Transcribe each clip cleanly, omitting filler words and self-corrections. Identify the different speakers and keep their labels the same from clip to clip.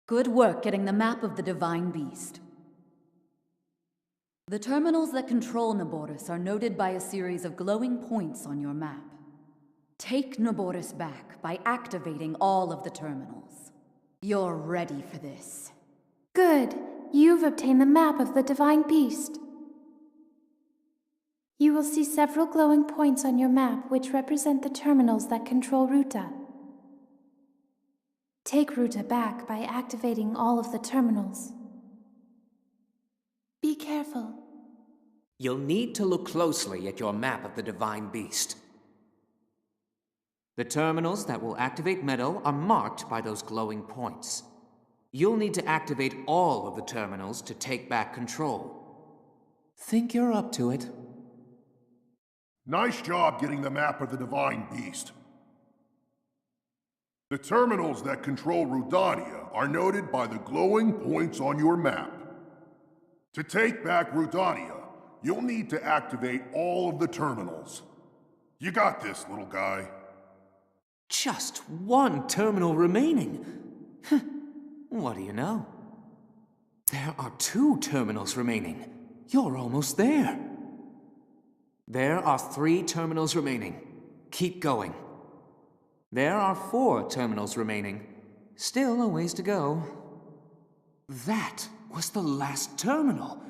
Speaker 1: Good work getting the map of the Divine Beast. The terminals that control Naboris are noted by a series of glowing points on your map. Take Naboris back by activating all of the terminals. You're ready for this.
Speaker 2: Good. You've obtained the map of the Divine Beast. You will see several glowing points on your map which represent the terminals that control Ruta. Take Ruta back by activating all of the terminals. Be careful.
Speaker 3: You'll need to look closely at your map of the Divine Beast. The terminals that will activate Meadow are marked by those glowing points. You'll need to activate all of the terminals to take back control. Think you're up to it?
Speaker 4: Nice job getting the map of the Divine Beast. The terminals that control Rudania are noted by the glowing points on your map. To take back Rudania, you'll need to activate all of the terminals. You got this, little guy.
Speaker 3: Just one terminal remaining. What do you know? There are 2 terminals remaining. You're almost there. There are 3 terminals remaining. Keep going. There are 4 terminals remaining. Still a ways to go. That was the last terminal.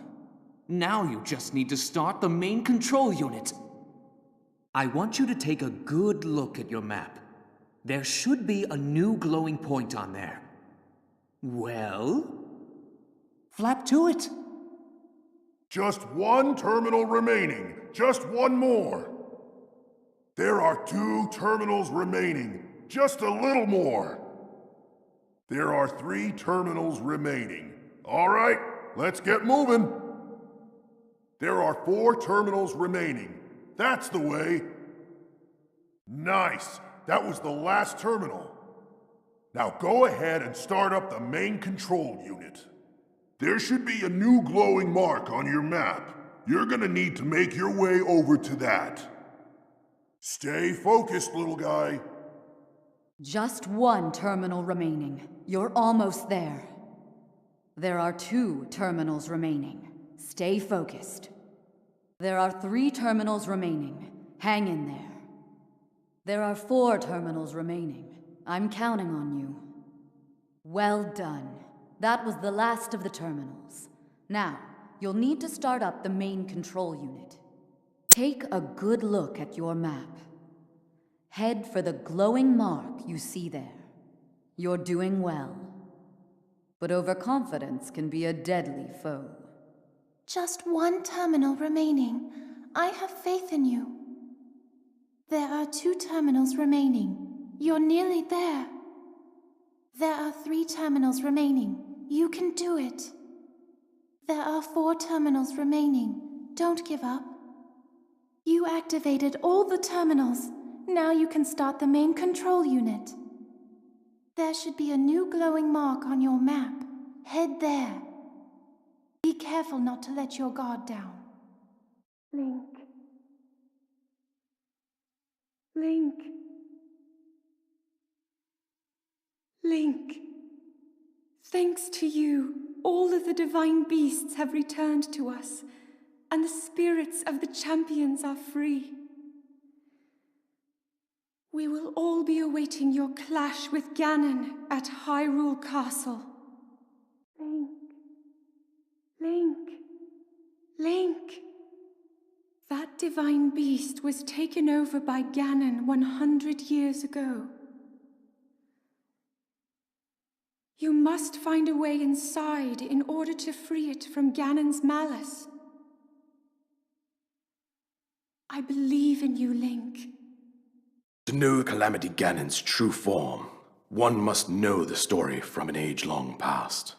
Speaker 3: Now you just need to start the main control unit. I want you to take a good look at your map. There should be a new glowing point on there. Well? Flap to it.
Speaker 4: Just one terminal remaining. Just one more. There are 2 terminals remaining. Just a little more. There are 3 terminals remaining. All right, let's get moving. There are 4 terminals remaining. That's the way. Nice. That was the last terminal. Now go ahead and start up the main control unit. There should be a new glowing mark on your map. You're gonna need to make your way over to that. Stay focused, little guy.
Speaker 1: Just 1 terminal remaining. You're almost there. There are 2 terminals remaining. Stay focused. There are 3 terminals remaining. Hang in there. There are 4 terminals remaining. I'm counting on you. Well done. That was the last of the terminals. Now, you'll need to start up the main control unit. Take a good look at your map. Head for the glowing mark you see there. You're doing well. But overconfidence can be a deadly foe.
Speaker 2: Just 1 terminal remaining. I have faith in you. There are 2 terminals remaining. You're nearly there. There are 3 terminals remaining. You can do it. There are 4 terminals remaining. Don't give up. You activated all the terminals. Now you can start the main control unit. There should be a new glowing mark on your map. Head there. Be careful not to let your guard down. Link. Link. Link. Thanks to you, all of the divine beasts have returned to us, and the spirits of the champions are free. We will all be awaiting your clash with Ganon at Hyrule Castle. Link. Link. Link. That divine beast was taken over by Ganon 100 years ago. You must find a way inside in order to free it from Ganon's malice. I believe in you, Link.
Speaker 5: To know Calamity Ganon's true form, one must know the story from an age-long past.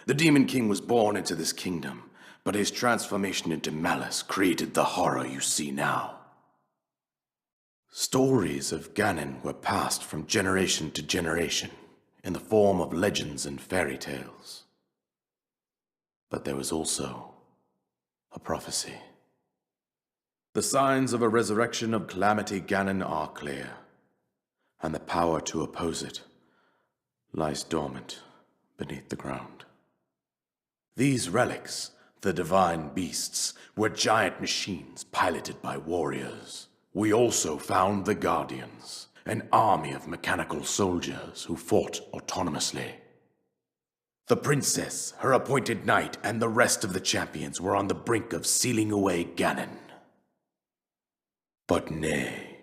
Speaker 5: The Demon King was born into this kingdom, but his transformation into malice created the horror you see now. Stories of Ganon were passed from generation to generation in the form of legends and fairy tales. But there was also a prophecy. The signs of a resurrection of Calamity Ganon are clear, and the power to oppose it lies dormant beneath the ground. These relics, the divine beasts, were giant machines piloted by warriors. We also found the Guardians, an army of mechanical soldiers who fought autonomously. The princess, her appointed knight, and the rest of the champions were on the brink of sealing away Ganon. But nay.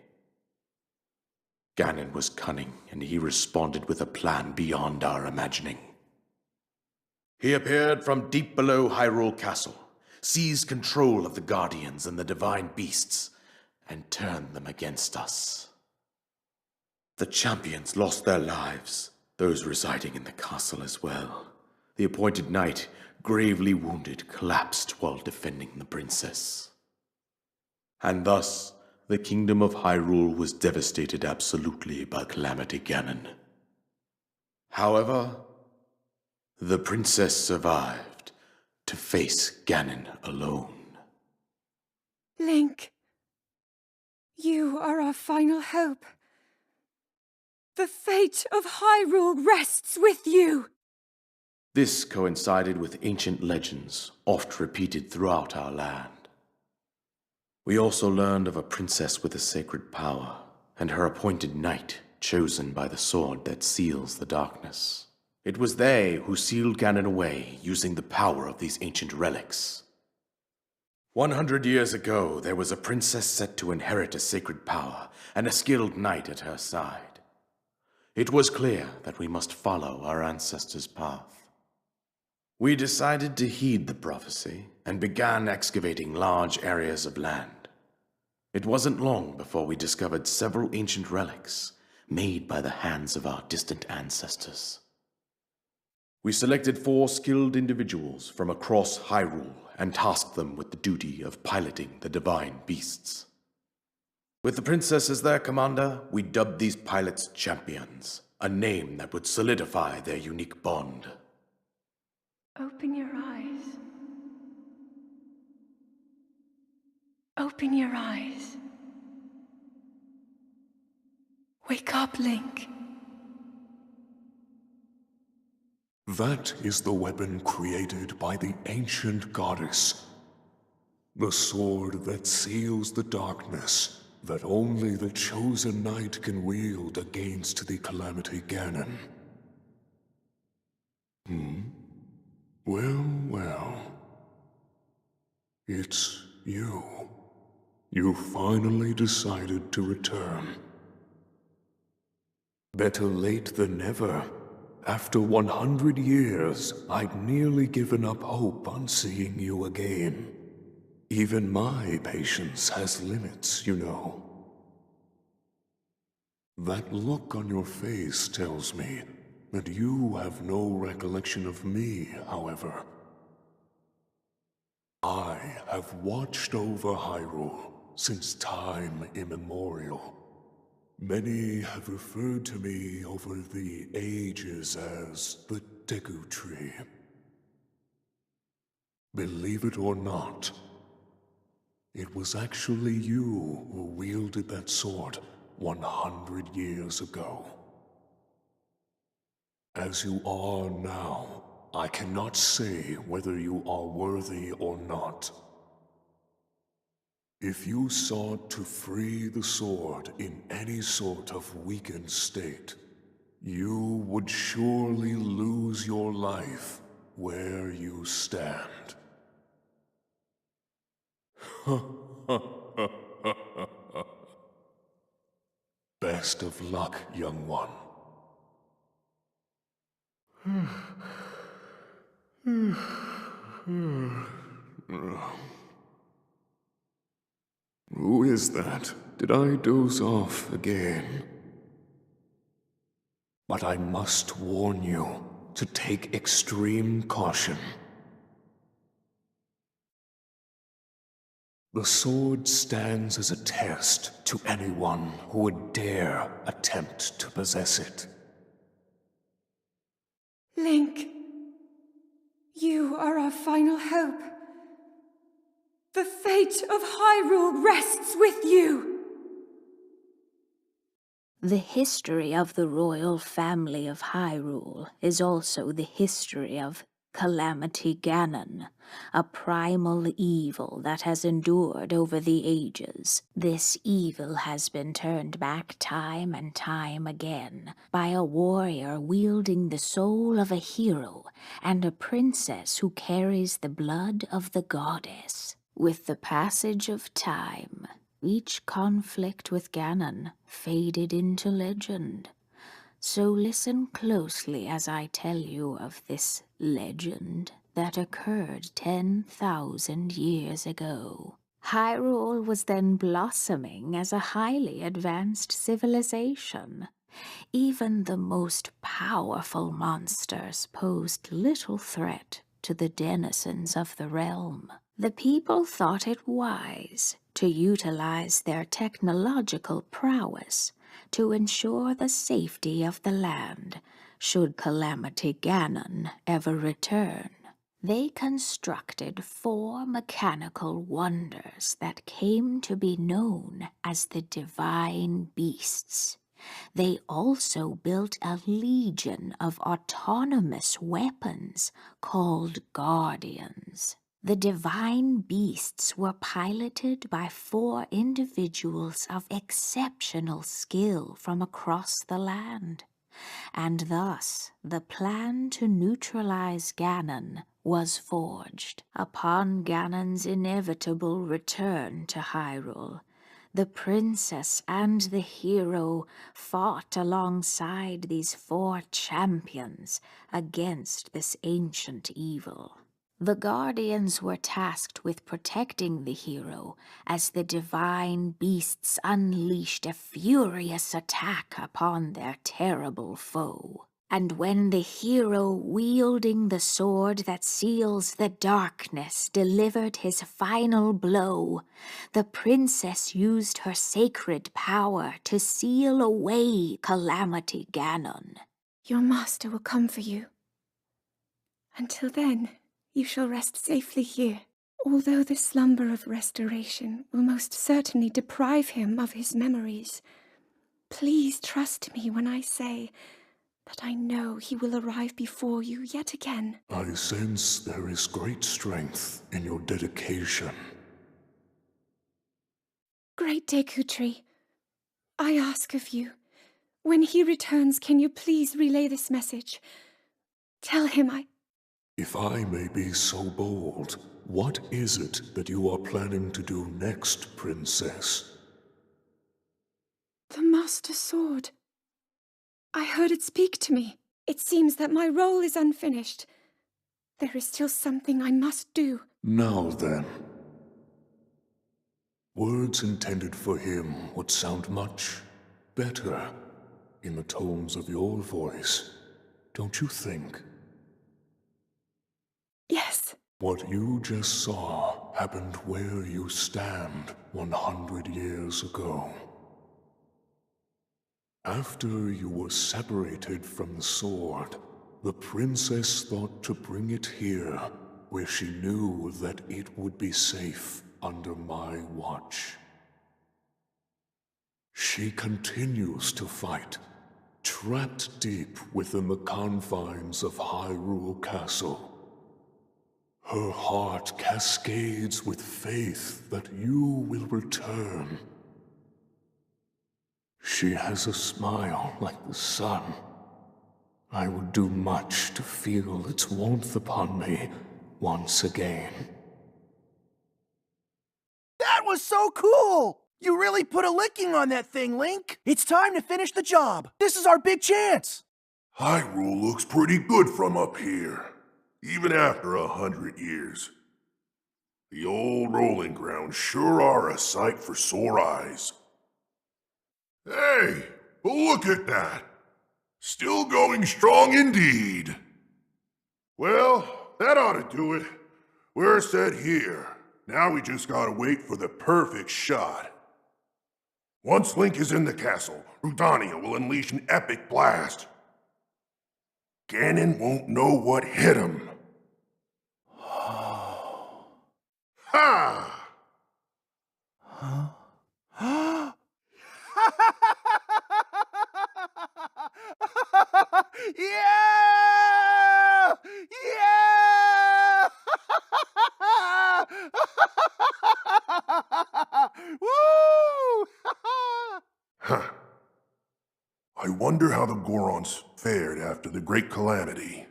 Speaker 5: Ganon was cunning, and he responded with a plan beyond our imagining. He appeared from deep below Hyrule Castle, seized control of the Guardians and the divine beasts, and turned them against us. The champions lost their lives, those residing in the castle as well. The appointed knight, gravely wounded, collapsed while defending the princess. And thus, the kingdom of Hyrule was devastated absolutely by Calamity Ganon. However, the princess survived to face Ganon alone.
Speaker 6: Link, you are our final hope. The fate of Hyrule rests with you!
Speaker 5: This coincided with ancient legends, oft repeated throughout our land. We also learned of a princess with a sacred power, and her appointed knight, chosen by the sword that seals the darkness. It was they who sealed Ganon away, using the power of these ancient relics. 100 years ago, there was a princess set to inherit a sacred power, and a skilled knight at her side. It was clear that we must follow our ancestors' path. We decided to heed the prophecy, and began excavating large areas of land. It wasn't long before we discovered several ancient relics, made by the hands of our distant ancestors. We selected 4 skilled individuals from across Hyrule, and tasked them with the duty of piloting the divine beasts. With the princess as their commander, we dubbed these pilots champions, a name that would solidify their unique bond.
Speaker 2: Open your eyes. Open your eyes. Wake up, Link.
Speaker 4: That is the weapon created by the ancient goddess. The sword that seals the darkness that only the chosen knight can wield against the Calamity Ganon. Well. It's you. You finally decided to return. Better late than never. After 100 years, I'd nearly given up hope on seeing you again. Even my patience has limits, you know. That look on your face tells me that you have no recollection of me, however. I have watched over Hyrule since time immemorial. Many have referred to me over the ages as the Deku Tree. Believe it or not, it was actually you who wielded that sword 100 years ago. As you are now, I cannot say whether you are worthy or not. If you sought to free the sword in any sort of weakened state, you would surely lose your life where you stand. Best of luck, young one. Who is that? Did I doze off again? But I must warn you to take extreme caution. The sword stands as a test to anyone who would dare attempt to possess it.
Speaker 6: Link, you are our final hope. The fate of Hyrule rests with you!
Speaker 7: The history of the royal family of Hyrule is also the history of Calamity Ganon, a primal evil that has endured over the ages. This evil has been turned back time and time again by a warrior wielding the soul of a hero and a princess who carries the blood of the goddess. With the passage of time, each conflict with Ganon faded into legend. So listen closely as I tell you of this legend that occurred 10,000 years ago. Hyrule was then blossoming as a highly advanced civilization. Even the most powerful monsters posed little threat to the denizens of the realm. The people thought it wise to utilize their technological prowess to ensure the safety of the land should Calamity Ganon ever return. They constructed 4 mechanical wonders that came to be known as the Divine Beasts. They also built a legion of autonomous weapons called Guardians. The divine beasts were piloted by 4 individuals of exceptional skill from across the land, and thus the plan to neutralize Ganon was forged. Upon Ganon's inevitable return to Hyrule, the princess and the hero fought alongside these 4 champions against this ancient evil. The Guardians were tasked with protecting the hero as the divine beasts unleashed a furious attack upon their terrible foe. And when the hero wielding the sword that seals the darkness delivered his final blow, the princess used her sacred power to seal away Calamity Ganon.
Speaker 6: Your master will come for you. Until then, you shall rest safely here. Although the slumber of restoration will most certainly deprive him of his memories, please trust me when I say that I know he will arrive before you yet again.
Speaker 4: I sense there is great strength in your dedication.
Speaker 6: Great Deku Tree, I ask of you, when he returns, can you please relay this message? Tell him
Speaker 4: If I may be so bold, what is it that you are planning to do next, Princess?
Speaker 6: The Master Sword. I heard it speak to me. It seems that my role is unfinished. There is still something I must do.
Speaker 4: Now then. Words intended for him would sound much better in the tones of your voice, don't you think?
Speaker 6: Yes.
Speaker 4: What you just saw happened where you stand 100 years ago. After you were separated from the sword, the princess thought to bring it here, where she knew that it would be safe under my watch. She continues to fight, trapped deep within the confines of Hyrule Castle. Her heart cascades with faith that you will return. She has a smile like the sun. I would do much to feel its warmth upon me once again.
Speaker 8: That was so cool! You really put a licking on that thing, Link! It's time to finish the job! This is our big chance!
Speaker 4: Hyrule looks pretty good from up here, even after 100 years. The old rolling grounds sure are a sight for sore eyes. Hey, look at that! Still going strong indeed. Well, that ought to do it. We're set here. Now we just gotta wait for the perfect shot. Once Link is in the castle, Rudania will unleash an epic blast. Ganon won't know what hit him. Ha!
Speaker 8: Yeah! Yeah! Woo!
Speaker 4: Huh. I wonder how the Gorons fared after the Great Calamity.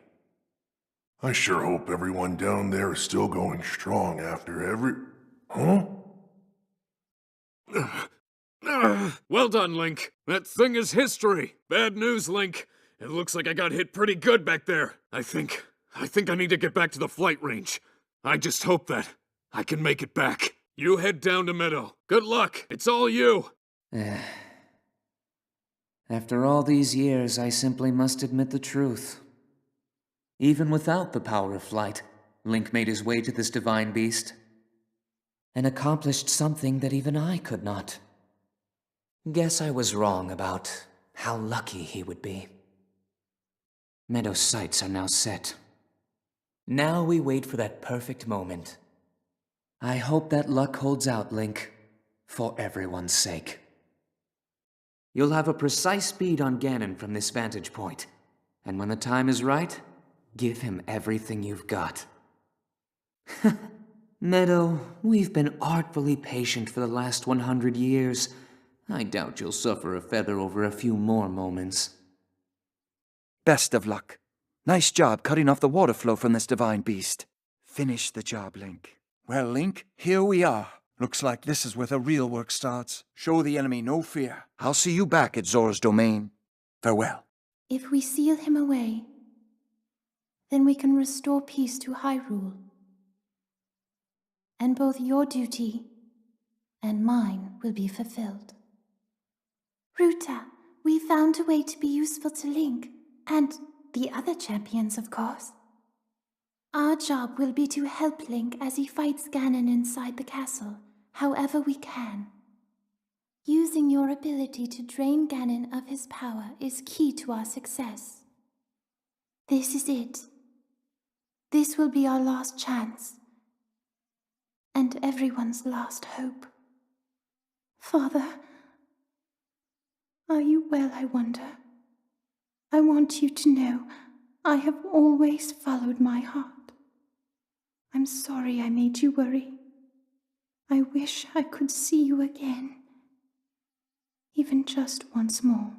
Speaker 4: I sure hope everyone down there is still going strong after every... Huh?
Speaker 9: Well done, Link. That thing is history. Bad news, Link. It looks like I got hit pretty good back there. I think I need to get back to the flight range. I just hope that I can make it back. You head down to Meadow. Good luck. It's all you.
Speaker 3: After all these years, I simply must admit the truth. Even without the power of flight, Link made his way to this divine beast, and accomplished something that even I could not. Guess I was wrong about how lucky he would be. Meadow's sights are now set. Now we wait for that perfect moment. I hope that luck holds out, Link, for everyone's sake. You'll have a precise bead on Ganon from this vantage point, and when the time is right, give him everything you've got. Meadow, we've been artfully patient for the last 100 years. I doubt you'll suffer a feather over a few more moments.
Speaker 8: Best of luck. Nice job cutting off the water flow from this divine beast. Finish the job, Link. Well, Link, here we are. Looks like this is where the real work starts. Show the enemy no fear. I'll see you back at Zora's domain. Farewell.
Speaker 2: If we seal him away, then we can restore peace to Hyrule. And both your duty and mine will be fulfilled. Ruta, we found a way to be useful to Link, and the other champions, of course. Our job will be to help Link as he fights Ganon inside the castle, however we can. Using your ability to drain Ganon of his power is key to our success. This is it. This will be our last chance. And everyone's last hope. Father, are you well, I wonder? I want you to know I have always followed my heart. I'm sorry I made you worry. I wish I could see you again. Even just once more.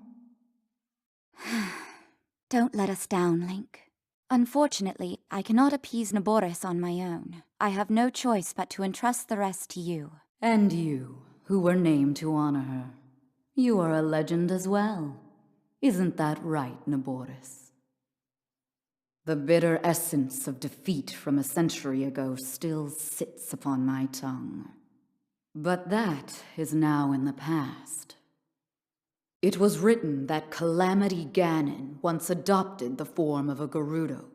Speaker 10: Don't let us down, Link. Unfortunately, I cannot appease Naboris on my own. I have no choice but to entrust the rest to you.
Speaker 1: And you, who were named to honor her. You are a legend as well. Isn't that right, Naboris? The bitter essence of defeat from a century ago still sits upon my tongue. But that is now in the past. It was written that Calamity Ganon once adopted the form of a Gerudo.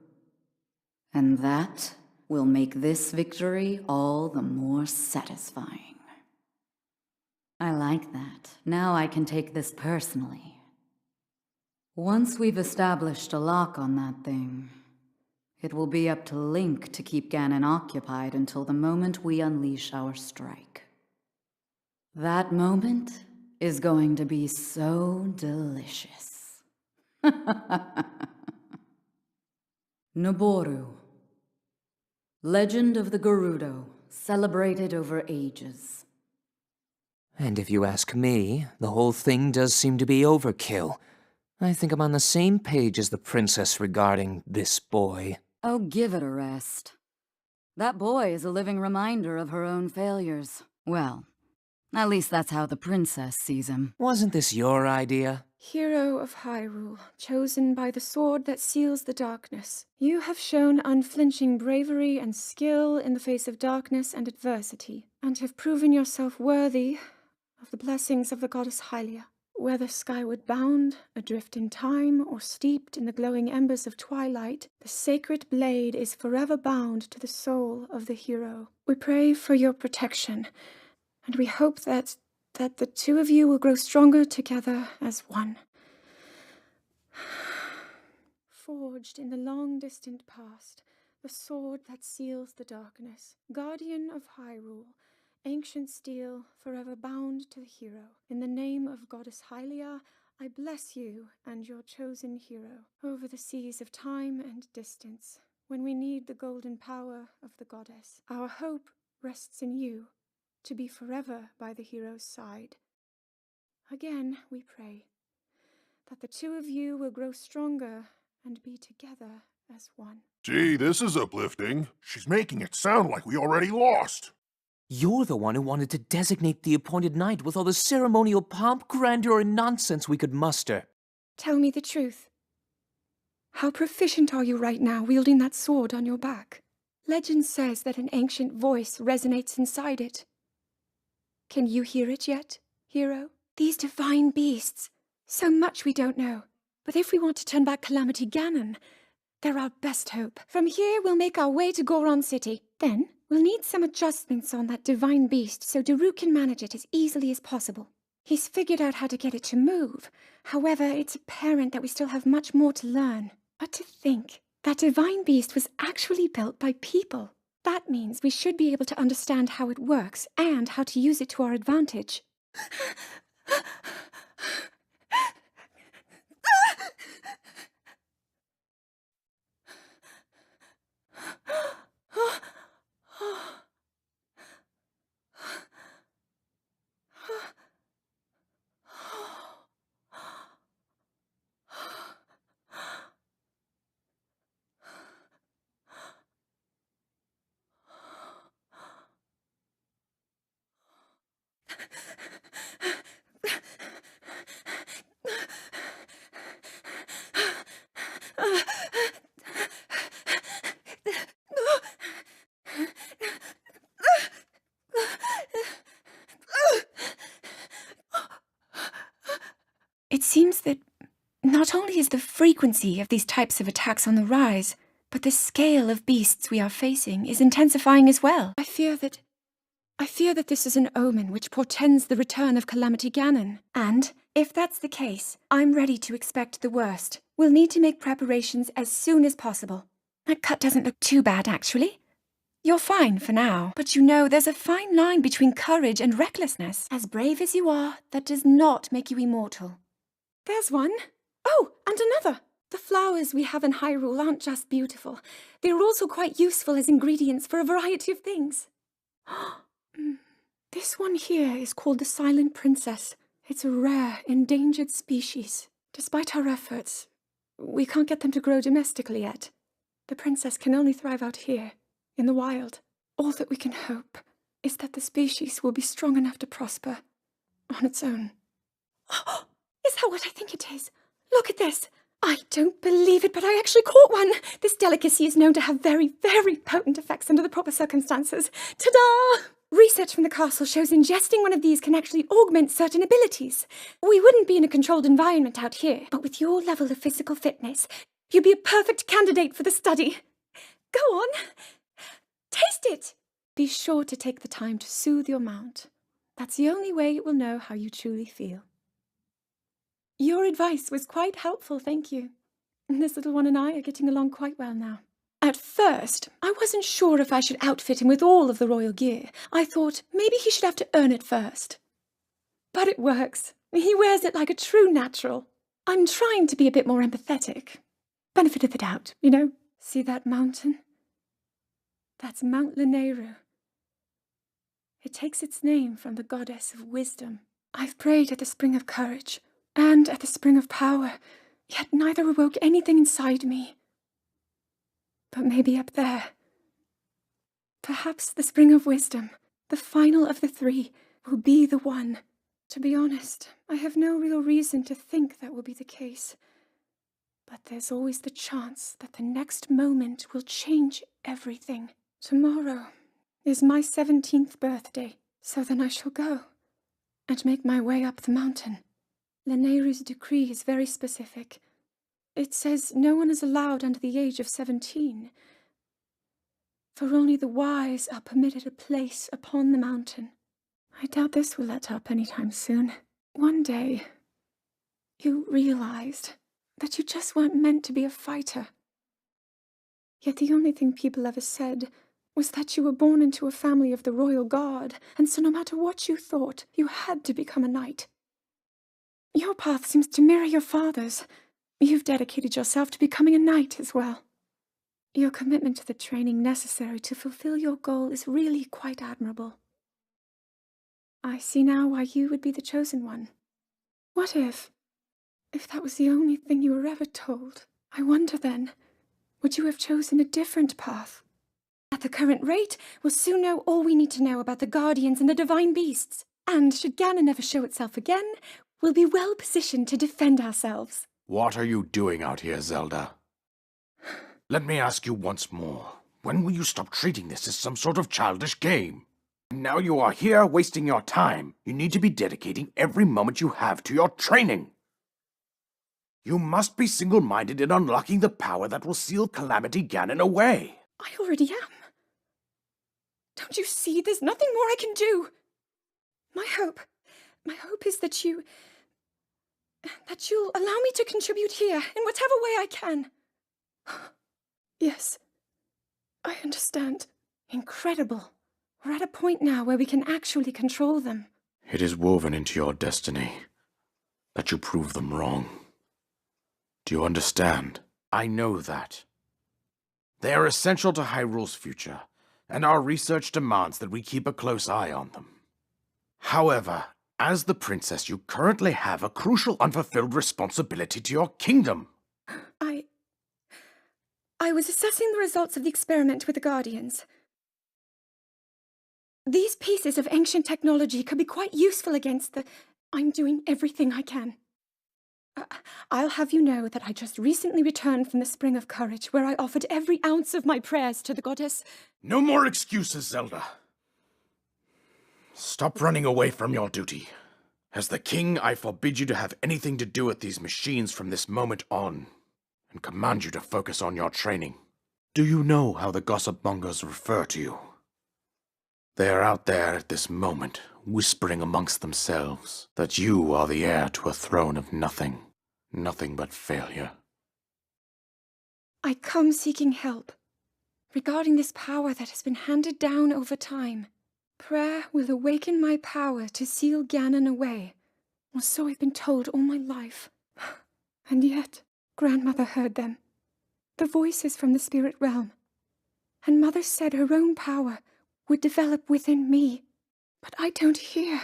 Speaker 1: And that will make this victory all the more satisfying. I like that. Now I can take this personally. Once we've established a lock on that thing, it will be up to Link to keep Ganon occupied until the moment we unleash our strike. That moment is going to be so delicious. Noboru. Legend of the Gerudo, celebrated over ages.
Speaker 3: And if you ask me, the whole thing does seem to be overkill. I think I'm on the same page as the princess regarding this boy.
Speaker 1: Oh, give it a rest. That boy is a living reminder of her own failures. Well, at least that's how the princess sees him.
Speaker 3: Wasn't this your idea?
Speaker 6: Hero of Hyrule, chosen by the sword that seals the darkness, you have shown unflinching bravery and skill in the face of darkness and adversity, and have proven yourself worthy of the blessings of the goddess Hylia. Whether skyward bound, adrift in time, or steeped in the glowing embers of twilight, the sacred blade is forever bound to the soul of the hero. We pray for your protection, and we hope that the two of you will grow stronger together as one. Forged in the long-distant past, the sword that seals the darkness, guardian of Hyrule, ancient steel forever bound to the hero. In the name of goddess Hylia, I bless you and your chosen hero over the seas of time and distance. When we need the golden power of the goddess, our hope rests in you, to be forever by the hero's side. Again, we pray that the two of you will grow stronger and be together as one.
Speaker 4: Gee, this is uplifting. She's making it sound like we already lost.
Speaker 3: You're the one who wanted to designate the appointed night with all the ceremonial pomp, grandeur, and nonsense we could muster.
Speaker 6: Tell me the truth. How proficient are you right now wielding that sword on your back? Legend says that an ancient voice resonates inside it. Can you hear it yet, hero? These divine beasts. So much we don't know. But if we want to turn back Calamity Ganon, they're our best hope. From here, we'll make our way to Goron City. Then, we'll need some adjustments on that divine beast so Daru can manage it as easily as possible. He's figured out how to get it to move. However, it's apparent that we still have much more to learn. But to think, that divine beast was actually built by people. That means we should be able to understand how it works and how to use it to our advantage. It seems that not only is the frequency of these types of attacks on the rise, but the scale of beasts we are facing is intensifying as well. I fear that this is an omen which portends the return of Calamity Ganon. And, if that's the case, I'm ready to expect the worst. We'll need to make preparations as soon as possible. That cut doesn't look too bad, actually. You're fine for now, but you know there's a fine line between courage and recklessness. As brave as you are, that does not make you immortal. There's one. Oh, and another. The flowers we have in Hyrule aren't just beautiful. They're also quite useful as ingredients for a variety of things. This one here is called the Silent Princess. It's a rare, endangered species. Despite our efforts, we can't get them to grow domestically yet. The princess can only thrive out here, in the wild. All that we can hope is that the species will be strong enough to prosper on its own. Is that what I think it is? Look at this. I don't believe it, but I actually caught one. This delicacy is known to have very, very potent effects under the proper circumstances. Ta-da! Research from the castle shows ingesting one of these can actually augment certain abilities. We wouldn't be in a controlled environment out here, but with your level of physical fitness, you'd be a perfect candidate for the study. Go on. Taste it. Be sure to take the time to soothe your mount. That's the only way it will know how you truly feel. Your advice was quite helpful, thank you. This little one and I are getting along quite well now. At first, I wasn't sure if I should outfit him with all of the royal gear. I thought maybe he should have to earn it first. But it works. He wears it like a true natural. I'm trying to be a bit more empathetic. Benefit of the doubt, you know? See that mountain? That's Mount Lanayru. It takes its name from the goddess of wisdom. I've prayed at the Spring of Courage and at the Spring of Power, yet neither awoke anything inside me. But maybe up there. Perhaps the Spring of Wisdom, the final of the three, will be the one. To be honest, I have no real reason to think that will be the case. But there's always the chance that the next moment will change everything. Tomorrow is my 17th birthday, so then I shall go and make my way up the mountain. Lanayru's decree is very specific. It says no one is allowed under the age of 17, for only the wise are permitted a place upon the mountain. I doubt this will let up anytime soon. One day, you realized that you just weren't meant to be a fighter. Yet the only thing people ever said was that you were born into a family of the royal guard, and so no matter what you thought, you had to become a knight. Your path seems to mirror your father's. You've dedicated yourself to becoming a knight as well. Your commitment to the training necessary to fulfill your goal is really quite admirable. I see now why you would be the chosen one. What if that was the only thing you were ever told? I wonder then, would you have chosen a different path? At the current rate, we'll soon know all we need to know about the Guardians and the Divine Beasts. And should Ganon ever show itself again, we'll be well positioned to defend ourselves.
Speaker 5: What are you doing out here, Zelda? Let me ask you once more. When will you stop treating this as some sort of childish game? Now you are here wasting your time. You need to be dedicating every moment you have to your training. You must be single-minded in unlocking the power that will seal Calamity Ganon away.
Speaker 6: I already am. Don't you see? There's nothing more I can do. My hope is that you'll allow me to contribute here in whatever way I can. Yes, I understand. Incredible. We're at a point now where we can actually control them.
Speaker 5: It is woven into your destiny that you prove them wrong. Do you understand? I know that. They are essential to Hyrule's future, and our research demands that we keep a close eye on them. However, as the princess, you currently have a crucial unfulfilled responsibility to your kingdom.
Speaker 6: I was assessing the results of the experiment with the Guardians. These pieces of ancient technology could be quite useful against the... I'm doing everything I can. I'll have you know that I just recently returned from the Spring of Courage, where I offered every ounce of my prayers to the goddess.
Speaker 5: No more excuses, Zelda. Stop running away from your duty. As the king, I forbid you to have anything to do with these machines from this moment on, and command you to focus on your training. Do you know how the gossip mongers refer to you? They are out there at this moment, whispering amongst themselves that you are the heir to a throne of nothing but failure.
Speaker 6: I come seeking help regarding this power that has been handed down over time. Prayer will awaken my power to seal Ganon away, or so I've been told all my life. And yet, Grandmother heard them, the voices from the spirit realm, and Mother said her own power would develop within me. But I don't hear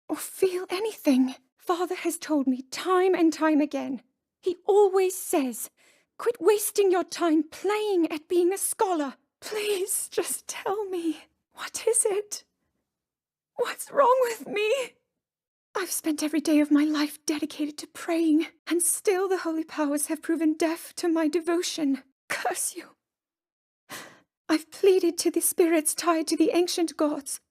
Speaker 6: or feel anything. Father has told me time and time again. He always says, quit wasting your time playing at being a scholar. Please, just tell me, what is it? What's wrong with me? I've spent every day of my life dedicated to praying, and still the holy powers have proven deaf to my devotion. Curse you. I've pleaded to the spirits tied to the ancient gods,